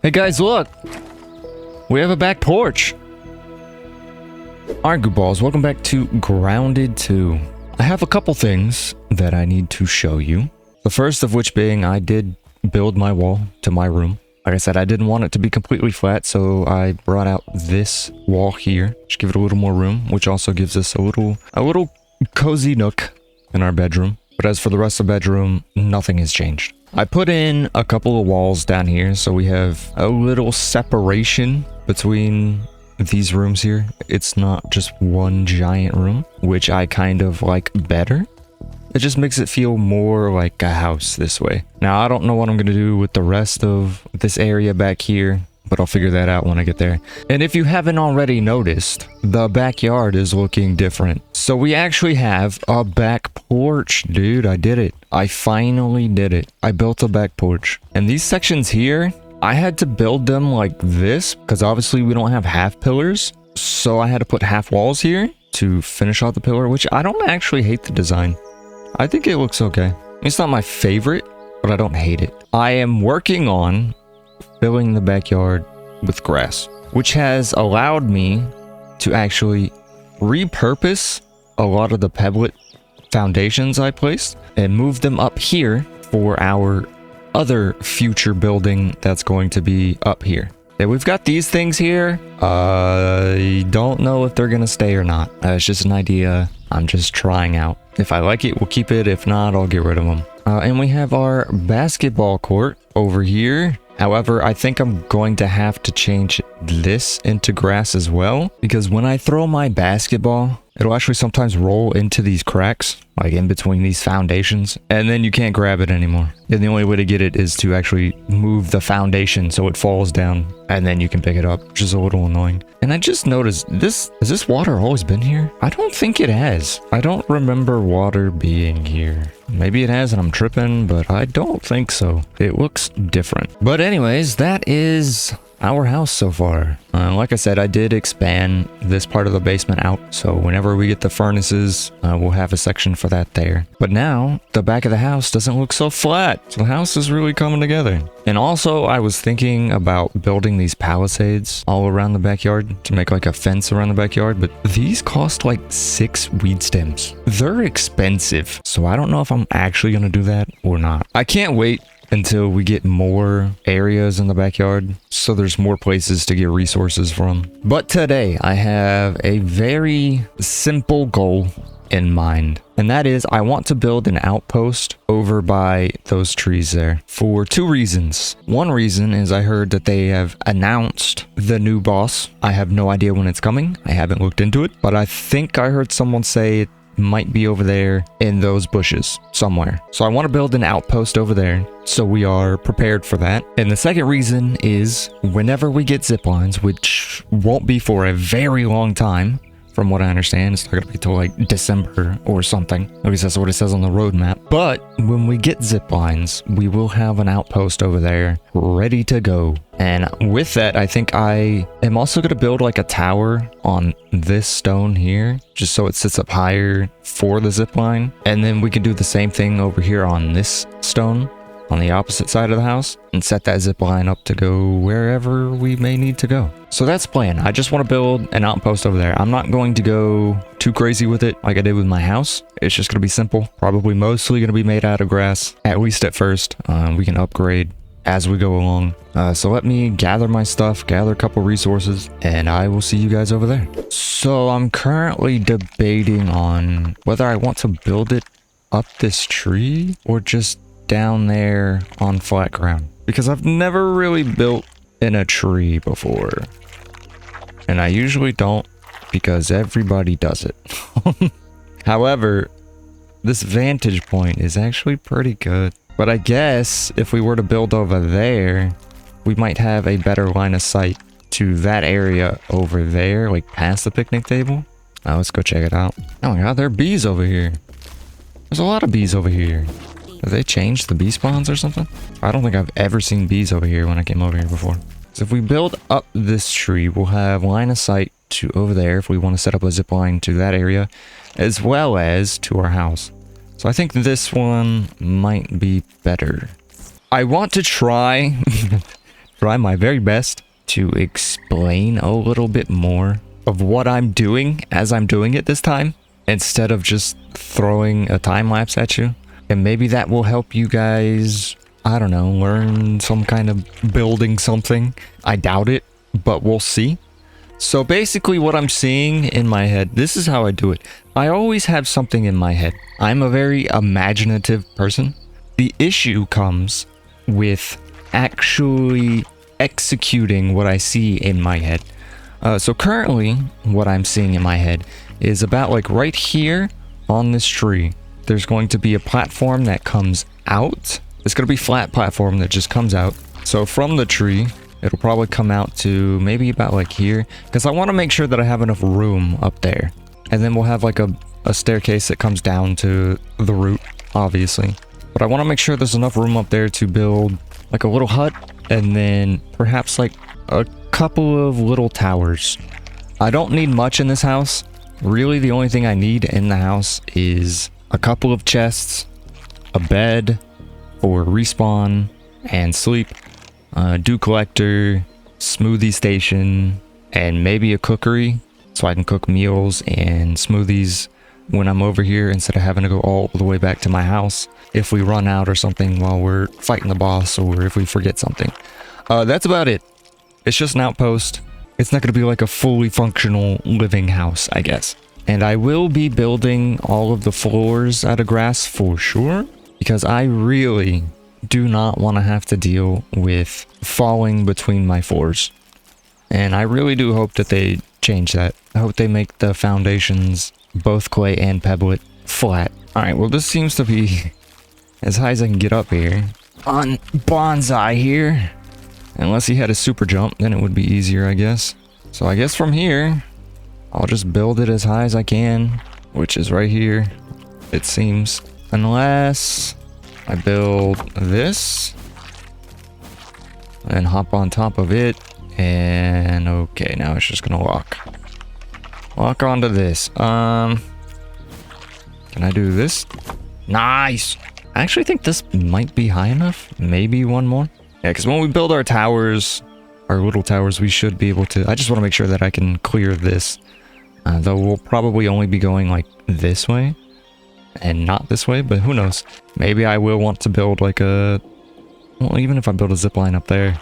Hey guys, look! We have a back porch! Alright, goofballs, welcome back to Grounded 2. I have a couple things that I need to show you. The first of which being I did build my wall to my room. Like I said, I didn't want it to be completely flat, so I brought out this wall here. Just give it a little more room, which also gives us a little cozy nook in our bedroom. But as for the rest of the bedroom, nothing has changed. I put in a couple of walls down here, so we have a little separation between these rooms here. It's not just one giant room, which I kind of like better. It just makes it feel more like a house this way. Now, I don't know what I'm going to do with the rest of this area back here, but I'll figure that out when I get there. And if you haven't already noticed, the backyard is looking different. So we actually have a back porch, dude. I did it. I finally did it. I built a back porch. And these sections here, I had to build them like this because obviously we don't have half pillars. So I had to put half walls here to finish off the pillar, which I don't actually hate the design. I think it looks okay. It's not my favorite, but I don't hate it. I am working on filling the backyard with grass, which has allowed me to actually repurpose a lot of the pebblet foundations I placed and move them up here for our other future building that's going to be up here. Yeah, we've got these things here. I don't know if they're gonna stay or not. It's just an idea I'm just trying out. If I like it, we'll keep it. If not, I'll get rid of them. And we have our basketball court over here. However, I think I'm going to have to change this into grass as well, because when I throw my basketball, it'll actually sometimes roll into these cracks, like in between these foundations, and then you can't grab it anymore. And the only way to get it is to actually move the foundation so it falls down, and then you can pick it up, which is a little annoying. And I just noticed has this water always been here? I don't think it has. I don't remember water being here. Maybe it has and I'm tripping, but I don't think so. It looks different. But anyways, that is our house so far. Like I said, I did expand this part of the basement out, so whenever we get the furnaces, we'll have a section for that there. But now, the back of the house doesn't look so flat, so the house is really coming together. And also, I was thinking about building these palisades all around the backyard to make like a fence around the backyard, but these cost like 6 weed stems. They're expensive, so I don't know if I'm actually gonna do that or not. I can't wait until we get more areas in the backyard, so there's more places to get resources from. But today, I have a very simple goal in mind, and that is I want to build an outpost over by those trees there for 2 reasons. One reason is I heard that they have announced the new boss. I have no idea when it's coming. I haven't looked into it, but I think I heard someone say it might be over there in those bushes somewhere. So I want to build an outpost over there, so we are prepared for that. And the second reason is whenever we get zip lines, which won't be for a very long time, from what I understand, it's not going to be till like December or something. At least that's what it says on the roadmap. But when we get zip lines, we will have an outpost over there ready to go. And with that, I think I am also going to build like a tower on this stone here, just so it sits up higher for the zip line. And then we can do the same thing over here on this stone on the opposite side of the house and set that zip line up to go wherever we may need to go. So that's the plan. I just want to build an outpost over there. I'm not going to go too crazy with it like I did with my house. It's just going to be simple. Probably mostly going to be made out of grass, at least at first. We can upgrade as we go along. So let me gather my stuff, gather a couple resources, and I will see you guys over there. So I'm currently debating on whether I want to build it up this tree or just down there on flat ground, because I've never really built in a tree before, and I usually don't because everybody does it. However, this vantage point is actually pretty good, but I guess if we were to build over there, we might have a better line of sight to that area over there, like past the picnic table. Now let's go check it out. Oh my god, there are bees over here. There's a lot of bees over here. Have they changed the bee spawns or something? I don't think I've ever seen bees over here when I came over here before. So if we build up this tree, we'll have line of sight to over there if we want to set up a zip line to that area, as well as to our house. So I think this one might be better. I want to try try my very best to explain a little bit more of what I'm doing as I'm doing it this time, instead of just throwing a time lapse at you. And maybe that will help you guys, I don't know, learn some kind of building something. I doubt it, but we'll see. So basically what I'm seeing in my head, this is how I do it. I always have something in my head. I'm a very imaginative person. The issue comes with actually executing what I see in my head. So currently what I'm seeing in my head is about like right here on this tree. There's going to be a platform that comes out. It's going to be a flat platform that just comes out. So from the tree, it'll probably come out to maybe about like here, because I want to make sure that I have enough room up there. And then we'll have like a staircase that comes down to the root, obviously. But I want to make sure there's enough room up there to build like a little hut, and then perhaps like a couple of little towers. I don't need much in this house. Really, the only thing I need in the house is a couple of chests, a bed for respawn and sleep, dew collector, smoothie station, and maybe a cookery so I can cook meals and smoothies when I'm over here instead of having to go all the way back to my house if we run out or something while we're fighting the boss, or if we forget something. That's about it. It's just an outpost. It's not going to be like a fully functional living house, I guess. And I will be building all of the floors out of grass for sure, because I really do not want to have to deal with falling between my floors. And I really do hope that they change that. I hope they make the foundations, both clay and pebblet, flat. Alright, well this seems to be as high as I can get up here. On Bonsai here. Unless he had a super jump, then it would be easier, I guess. So I guess from here, I'll just build it as high as I can, which is right here, it seems. Unless I build this, and hop on top of it, and okay, now it's just gonna lock onto this. Can I do this? Nice! I actually think this might be high enough. Maybe one more. Yeah, because when we build our towers, our little towers, we should be able to... I just want to make sure that I can clear this. Though we'll probably only be going like this way and not this way, but who knows? Maybe I will want to build like a... Well, even if I build a zip line up there,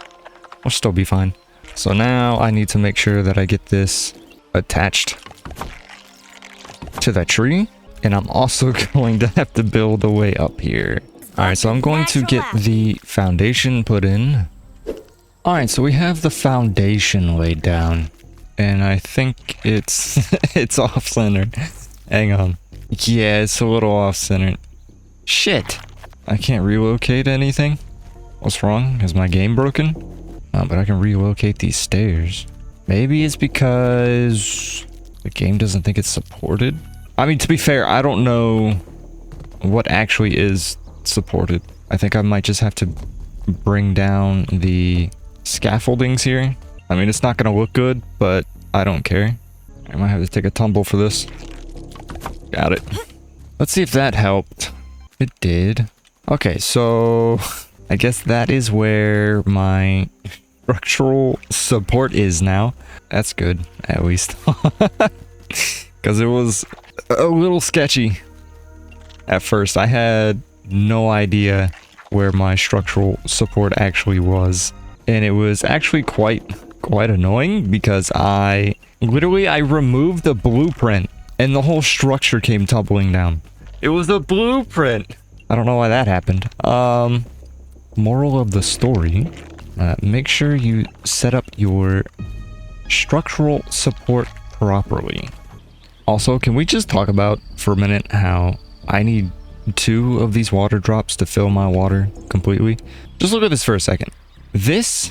I'll still be fine. So now I need to make sure that I get this attached to that tree. And I'm also going to have to build a way up here. Alright, so I'm going to get the foundation put in. Alright, so we have the foundation laid down. And I think it's it's off-centered. Hang on. Yeah, it's a little off-centered. Shit! I can't relocate anything? What's wrong? Is my game broken? But I can relocate these stairs. Maybe it's because the game doesn't think it's supported? I mean, to be fair, I don't know what actually is supported. I think I might just have to bring down the scaffoldings here. I mean, it's not going to look good, but I don't care. I might have to take a tumble for this. Got it. Let's see if that helped. It did. Okay, so I guess that is where my structural support is now. That's good, at least. Because it was a little sketchy at first. I had no idea where my structural support actually was. And it was actually quite annoying because I removed the blueprint and the whole structure came tumbling down. It was a blueprint. I don't know why that happened. Moral of the story, make sure you set up your structural support properly. Also, can we just talk about for a minute how I need 2 of these water drops to fill my water completely? Just look at this for a second. This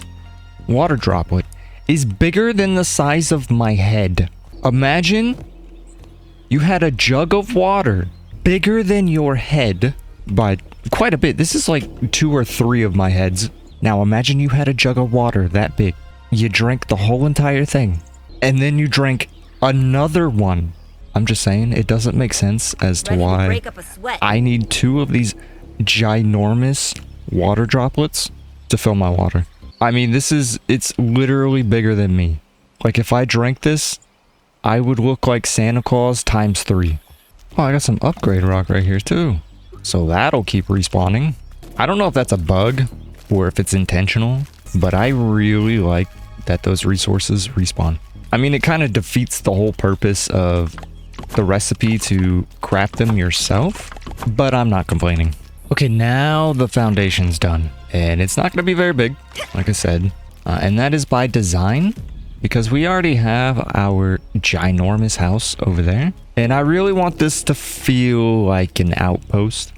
water droplet is bigger than the size of my head. Imagine you had a jug of water bigger than your head by quite a bit. This is like 2 or 3 of my heads. Now imagine you had a jug of water that big. You drank the whole entire thing. And then you drank another one. I'm just saying, it doesn't make sense as to why I need 2 of these ginormous water droplets to fill my water. I mean, it's literally bigger than me. Like, if I drank this, I would look like Santa Claus times 3. Oh, I got some upgrade rock right here too. So that'll keep respawning. I don't know if that's a bug or if it's intentional, but I really like that those resources respawn. I mean, it kind of defeats the whole purpose of the recipe to craft them yourself, but I'm not complaining. Okay, now the foundation's done, and it's not going to be very big, like I said, and that is by design, because we already have our ginormous house over there, and I really want this to feel like an outpost.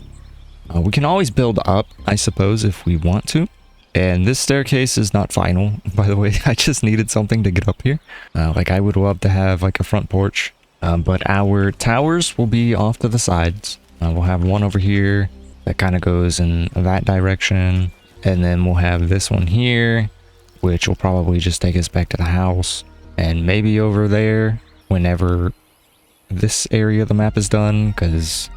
We can always build up, I suppose, if we want to, and this staircase is not final, by the way. I just needed something to get up here. Like, I would love to have like a front porch, but our towers will be off to the sides. We'll have one over here that kind of goes in that direction, and then we'll have this one here, which will probably just take us back to the house, and maybe over there whenever this area of the map is done, because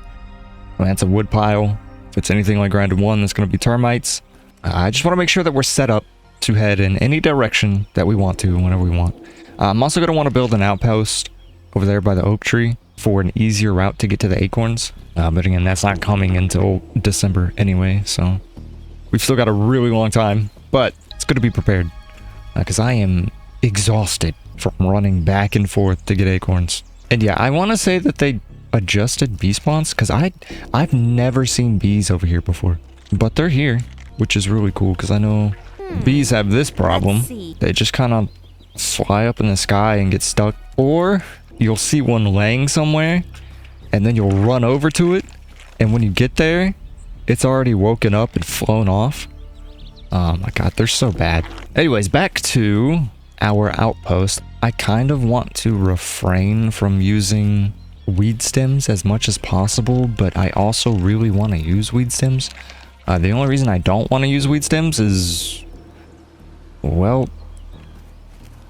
that's a wood pile. If it's anything like Grounded 1, that's going to be termites. I just want to make sure that we're set up to head in any direction that we want to whenever we want. I'm also going to want to build an outpost over there by the oak tree for an easier route to get to the acorns. But again, that's not coming until December anyway, so we've still got a really long time, but it's good to be prepared, because I am exhausted from running back and forth to get acorns. And yeah, I want to say that they adjusted bee spawns, because I've never seen bees over here before, but they're here, which is really cool, because I know bees have this problem. They just kind of fly up in the sky and get stuck, or you'll see one laying somewhere and then you'll run over to it, and when you get there, it's already woken up and flown off. Oh my god, they're so bad. Anyways, back to our outpost. I kind of want to refrain from using weed stems as much as possible, but I also really want to use weed stems. The only reason I don't want to use weed stems is, well,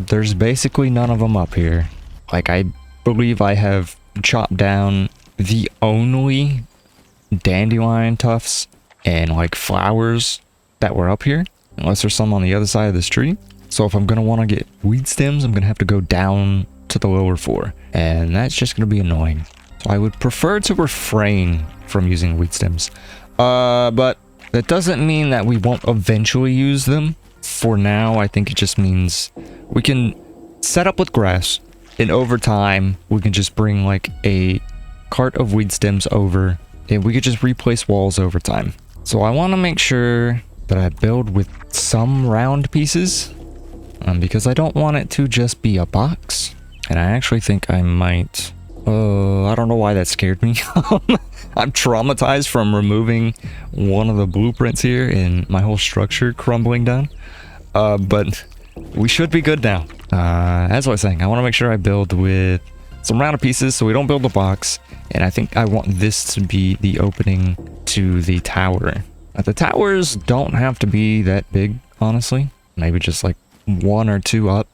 there's basically none of them up here. Like, I believe I have chopped down the only dandelion tufts and like flowers that were up here, unless there's some on the other side of this tree. So if I'm going to want to get weed stems, I'm going to have to go down to the lower floor, and that's just going to be annoying. So I would prefer to refrain from using weed stems. But that doesn't mean that we won't eventually use them. For now, I think it just means we can set up with grass, and over time, we can just bring like a cart of weed stems over, and we could just replace walls over time. So I want to make sure that I build with some round pieces, because I don't want it to just be a box. And I actually think I might... I don't know why that scared me. I'm traumatized from removing one of the blueprints here and my whole structure crumbling down. But we should be good now. As I was saying, I want to make sure I build with some rounded pieces so we don't build a box. And I think I want this to be the opening to the tower. The towers don't have to be that big, honestly. Maybe just like 1 or 2 up.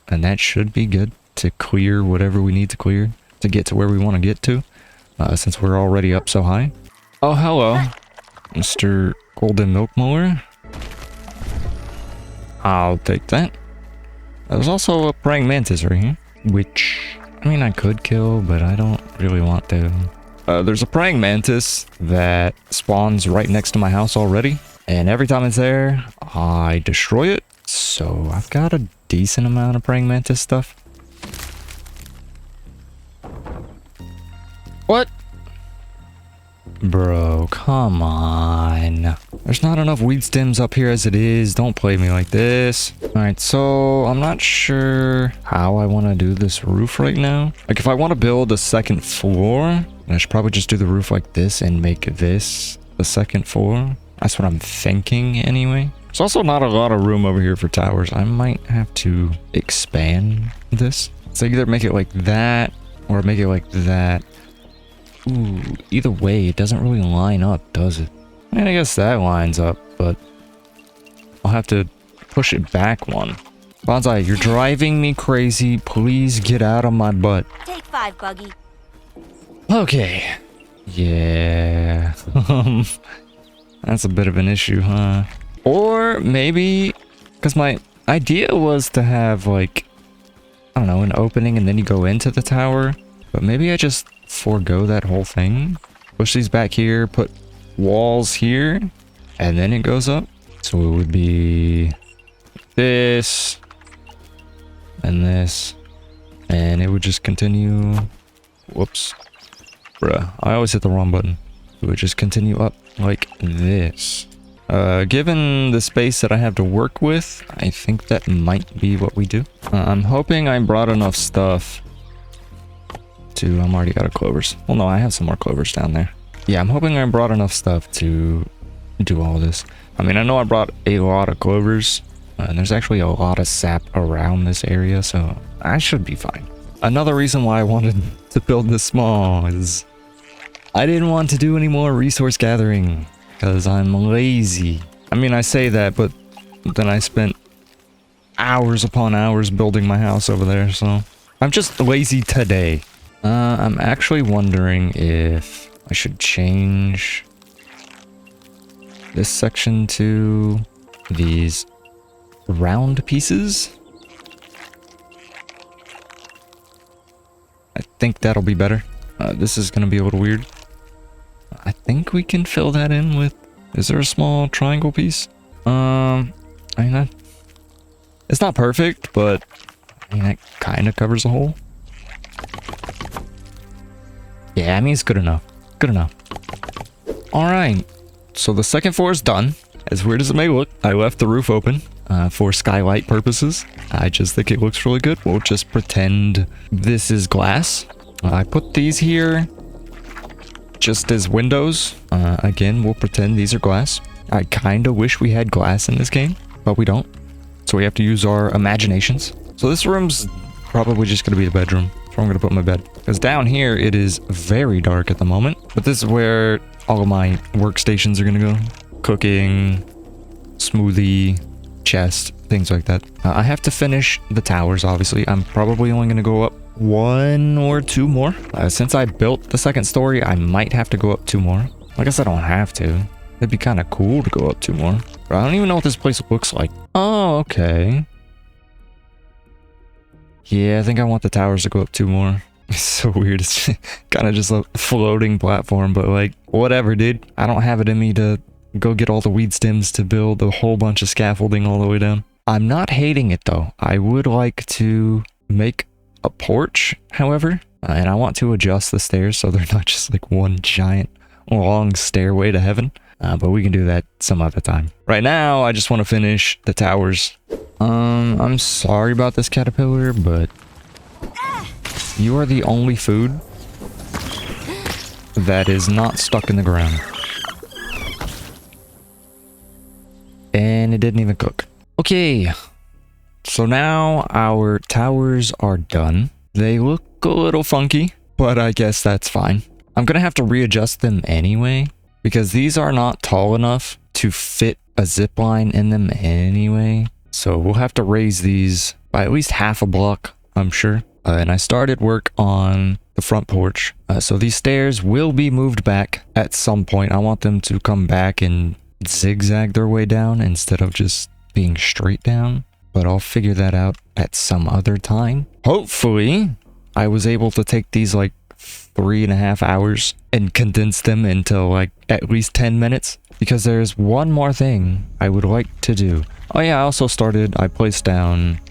And that should be good to clear whatever we need to clear to get to where we want to get to, since we're already up so high. Oh, hello, Mr. Golden Milk Mower. I'll take that. There's also a praying mantis right here, which, I mean, I could kill, but I don't really want to. There's a praying mantis that spawns right next to my house already, and every time it's there, I destroy it. So I've got a decent amount of praying mantis stuff. What? Bro, come on. There's not enough weed stems up here as it is. Don't play me like this. Alright, so I'm not sure how I want to do this roof right now. Like, if I want to build a second floor, I should probably just do the roof like this and make this the second floor. That's what I'm thinking anyway. There's also not a lot of room over here for towers. I might have to expand this. So either make it like that or make it like that. Ooh, either way, it doesn't really line up, does it? I mean, I guess that lines up, but I'll have to push it back one. Bonsai, you're driving me crazy. Please get out of my butt. Take 5, Buggy. Okay. Yeah. That's a bit of an issue, huh? Or maybe Because my idea was to have, like, I don't know, an opening and then you go into the tower. But maybe I just forego that whole thing. Push these back here, put walls here, and then it goes up. So it would be this, and this, and it would just continue. Whoops. Bruh, I always hit the wrong button. It would just continue up like this. Given the space that I have to work with, I think that might be what we do. I'm hoping I brought enough stuff to... I'm already out of clovers. Well, no, I have some more clovers down there. Yeah, I'm hoping I brought enough stuff to do all this. I mean, I know I brought a lot of clovers, and there's actually a lot of sap around this area, so I should be fine. Another reason why I wanted to build this small is I didn't want to do any more resource gathering because I'm lazy. I mean, I say that, but then I spent hours upon hours building my house over there, so I'm just lazy today. I'm actually wondering if I should change this section to these round pieces. I think that'll be better. This is gonna be a little weird. I think we can fill that in with... Is there a small triangle piece? I mean, it's not perfect, but I mean, it kind of covers the hole. Yeah, I mean, it's good enough. Good enough. Alright, so the second floor is done. As weird as it may look, I left the roof open for skylight purposes. I just think it looks really good. We'll just pretend this is glass. I put these here just as windows. Again, we'll pretend these are glass. I kind of wish we had glass in this game, but we don't. So we have to use our imaginations. So this room's probably just going to be the bedroom. That's where I'm going to put my bed. Because down here, it is very dark at the moment. But this is where all of my workstations are going to go. Cooking, smoothie, chest, things like that. I have to finish the towers, obviously. I'm probably only going to go up 1 or 2 more. Since I built the second story, I might have to go up 2 more. I guess I don't have to. It'd be kind of cool to go up 2 more. But I don't even know what this place looks like. Oh, okay. Yeah, I think I want the towers to go up 2 more. It's so weird. It's kind of just a floating platform, but like, whatever, dude. I don't have it in me to go get all the weed stems to build a whole bunch of scaffolding all the way down. I'm not hating it though. I would like to make a porch, however, and I want to adjust the stairs so they're not just like one giant long stairway to heaven. But we can do that some other time. Right now, I just want to finish the towers. I'm sorry about this caterpillar, but you are the only food that is not stuck in the ground. And it didn't even cook. Okay, so now our towers are done. They look a little funky, but I guess that's fine. I'm gonna have to readjust them anyway, because these are not tall enough to fit a zip line in them anyway. So we'll have to raise these by at least half a block, I'm sure. And I started work on the front porch. So these stairs will be moved back at some point. I want them to come back and zigzag their way down instead of just being straight down. But I'll figure that out at some other time. Hopefully, I was able to take these like 3.5 hours and condense them into like at least 10 minutes. Because there's one more thing I would like to do. Oh yeah, I placed down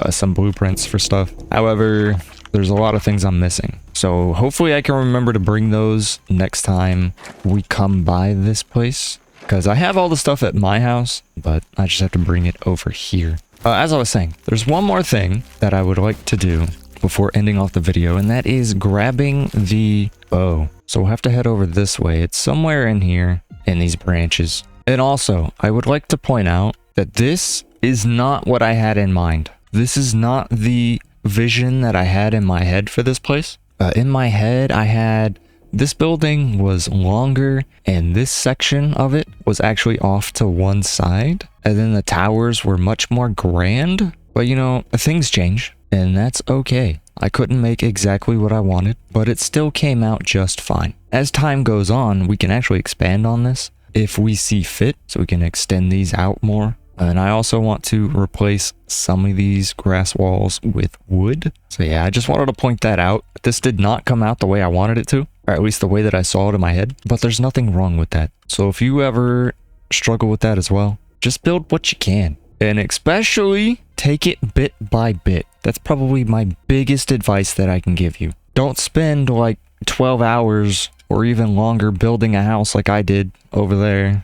some blueprints for stuff. However, there's a lot of things I'm missing. So hopefully I can remember to bring those next time we come by this place. Because I have all the stuff at my house, but I just have to bring it over here. As I was saying, there's one more thing that I would like to do before ending off the video, and that is grabbing the bow. So we'll have to head over this way. It's somewhere in here in these branches. And also, I would like to point out that this is not what I had in mind. This is not the vision that I had in my head for this place. In my head, I had this building was longer and this section of it was actually off to one side. And then the towers were much more grand. But you know, things change and that's okay. I couldn't make exactly what I wanted, but it still came out just fine. As time goes on, we can actually expand on this if we see fit, so we can extend these out more. And I also want to replace some of these grass walls with wood. So yeah, I just wanted to point that out. This did not come out the way I wanted it to, or at least the way that I saw it in my head, but there's nothing wrong with that. So if you ever struggle with that as well, just build what you can. And especially take it bit by bit. That's probably my biggest advice that I can give you. Don't spend like 12 hours or even longer building a house like I did over there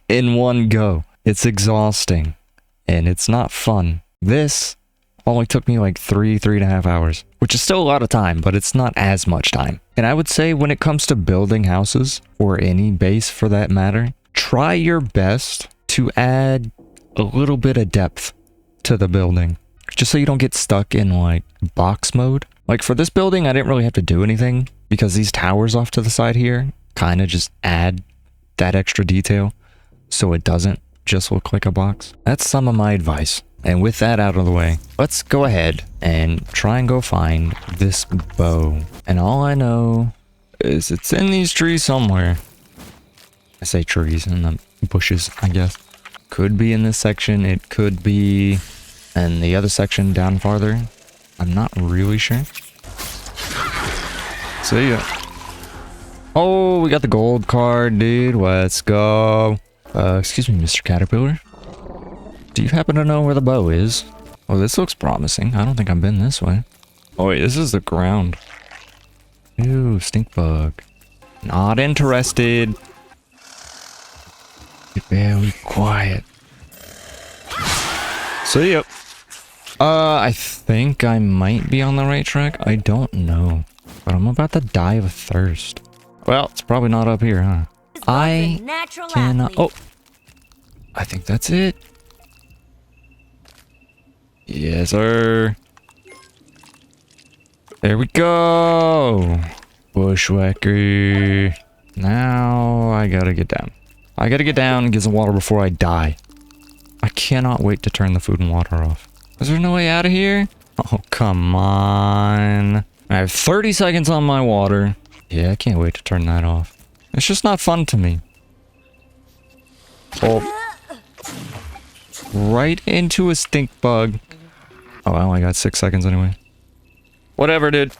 in one go. It's exhausting and it's not fun. This only took me like 3.5 hours, which is still a lot of time, but it's not as much time. And I would say when it comes to building houses, or any base for that matter, try your best to add a little bit of depth to the building, just so you don't get stuck in like box mode. Like for this building, I didn't really have to do anything because these towers off to the side here kind of just add that extra detail so it doesn't just look like a box. That's some of my advice. And with that out of the way, let's go ahead and try and go find this bow. And all I know is it's in these trees somewhere. I say trees, in the bushes, I guess. Could be in this section. It could be in the other section down farther. I'm not really sure. See ya. Oh, we got the gold card, dude. Let's go. Excuse me, Mr. Caterpillar. Do you happen to know where the bow is? Oh, this looks promising. I don't think I've been this way. Oh wait, this is the ground. Ew, stink bug. Not interested. Be very quiet. See ya. I think I might be on the right track. I don't know. But I'm about to die of thirst. Well, it's probably not up here, huh? I cannot... Oh! I think that's it. Yes, sir. There we go. Bushwhacker. Now I gotta get down. I gotta get down and get some water before I die. I cannot wait to turn the food and water off. Is there no way out of here? Oh, come on. I have 30 seconds on my water. Yeah, I can't wait to turn that off. It's just not fun to me. Oh. Right into a stink bug. Oh, I only got 6 seconds anyway. Whatever, dude.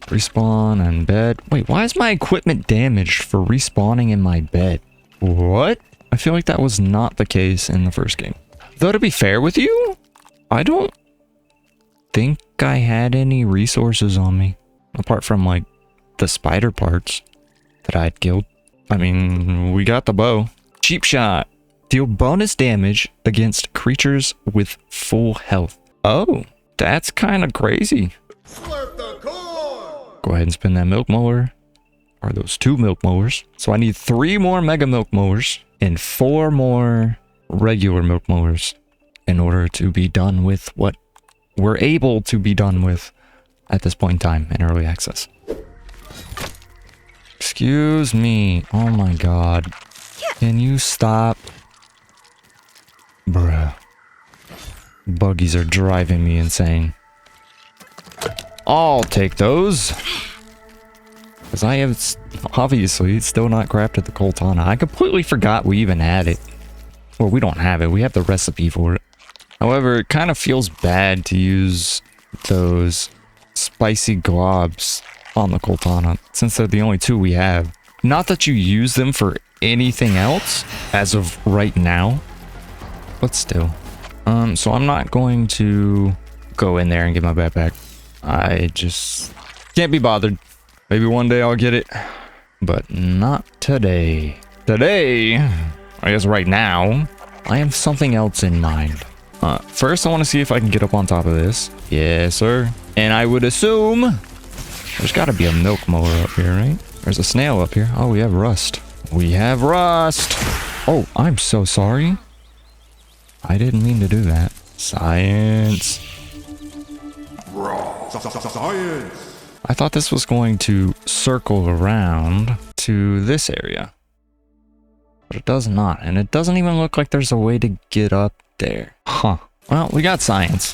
Respawn and bed. Wait, why is my equipment damaged for respawning in my bed? What? I feel like that was not the case in the first game. Though to be fair with you, I don't think I had any resources on me. Apart from like the spider parts that I'd killed. I mean, we got the bow. Cheap shot. Deal bonus damage against creatures with full health. Oh, that's kind of crazy. Go ahead and spin that milk mower. Or those 2 milk mowers. So I need 3 more mega milk mowers and 4 more regular milk mowers in order to be done with what we're able to be done with at this point in time in early access. Excuse me. Oh my god. Can you stop? Bruh. Buggies are driving me insane. I'll take those. Because I have obviously still not crafted the Coltana. I completely forgot we even had it. Well, we don't have it. We have the recipe for it. However, it kind of feels bad to use those spicy globs on the Coltana, since they're the only 2 we have. Not that you use them for anything else, as of right now, but still. So I'm not going to go in there and get my backpack. I just can't be bothered. Maybe one day I'll get it, but not today. Today, I guess right now, I have something else in mind. First, I want to see if I can get up on top of this. Yes, sir. And I would assume there's got to be a milk mower up here, right? There's a snail up here. Oh, we have rust. We have rust. Oh, I'm so sorry. I didn't mean to do that. Science. Science. I thought this was going to circle around to this area. But it does not. And it doesn't even look like there's a way to get up there. Huh. Well, we got science.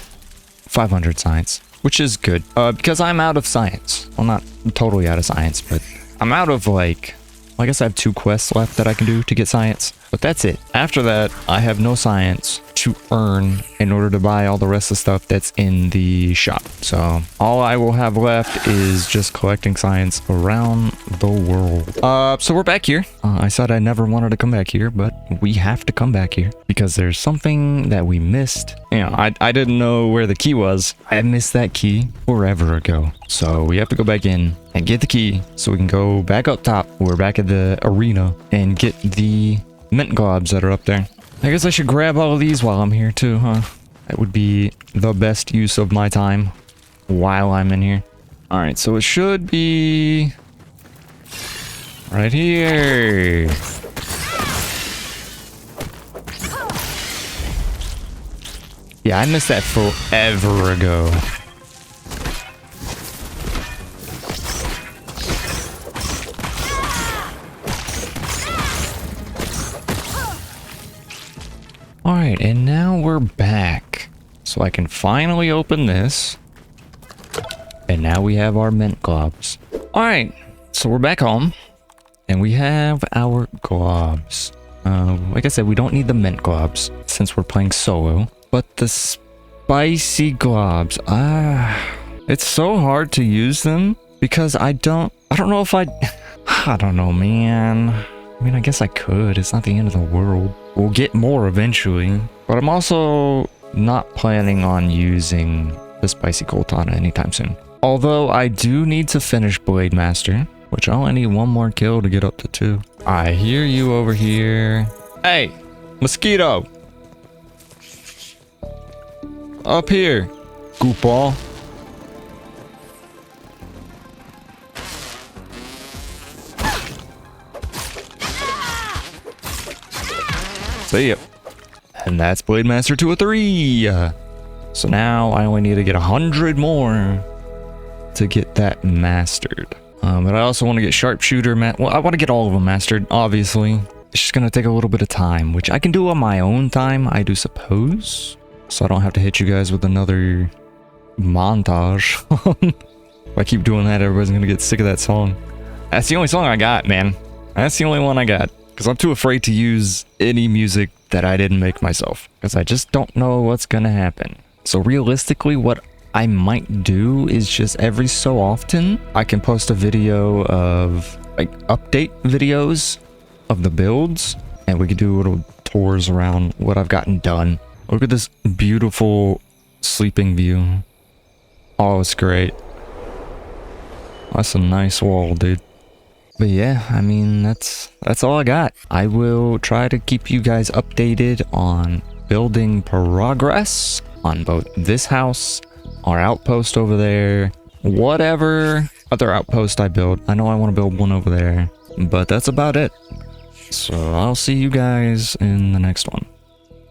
500 science. Which is good. Because I'm out of science. Well, not totally out of science, but I'm out of, like, I guess I have 2 quests left that I can do to get science, but that's it. After that, I have no science to earn in order to buy all the rest of the stuff that's in the shop. So all I will have left is just collecting science around the world. So we're back here. I said I never wanted to come back here, but we have to come back here because there's something that we missed. You know, I didn't know where the key was. I missed that key forever ago. So we have to go back in and get the key so we can go back up top. We're back at the arena and get the mint globs that are up there. I guess I should grab all of these while I'm here too, huh? That would be the best use of my time while I'm in here. Alright, so it should be right here. Yeah, I missed that forever ago. Alright, and now we're back. So I can finally open this. And now we have our mint globs. Alright, so we're back home. And we have our globs. Like I said, we don't need the mint globs since we're playing solo. But the spicy globs, it's so hard to use them because I don't know if I don't know, man. I mean, I guess I could. It's not the end of the world. We'll get more eventually. But I'm also not planning on using the spicy Coltana anytime soon. Although I do need to finish Blade Master, which I only need 1 more kill to get up to 2. I hear you over here. Hey, mosquito. Up here, goofball. See ya. And that's Blade Master 2 of 3. So now I only need to get 100 more to get that mastered. But I also want to get Sharpshooter. Well, I want to get all of them mastered, obviously. It's just going to take a little bit of time, which I can do on my own time, I do suppose. So I don't have to hit you guys with another montage. If I keep doing that, everybody's going to get sick of that song. That's the only song I got, man. That's the only one I got. Because I'm too afraid to use any music that I didn't make myself. Because I just don't know what's going to happen. So realistically, what I might do is just every so often, I can post a video of, like, update videos of the builds. And we could do little tours around what I've gotten done. Look at this beautiful sleeping view. Oh, it's great. That's a nice wall, dude. But yeah, I mean, that's all I got. I will try to keep you guys updated on building progress on both this house, our outpost over there, whatever other outpost I build. I know I want to build one over there, but that's about it. So I'll see you guys in the next one.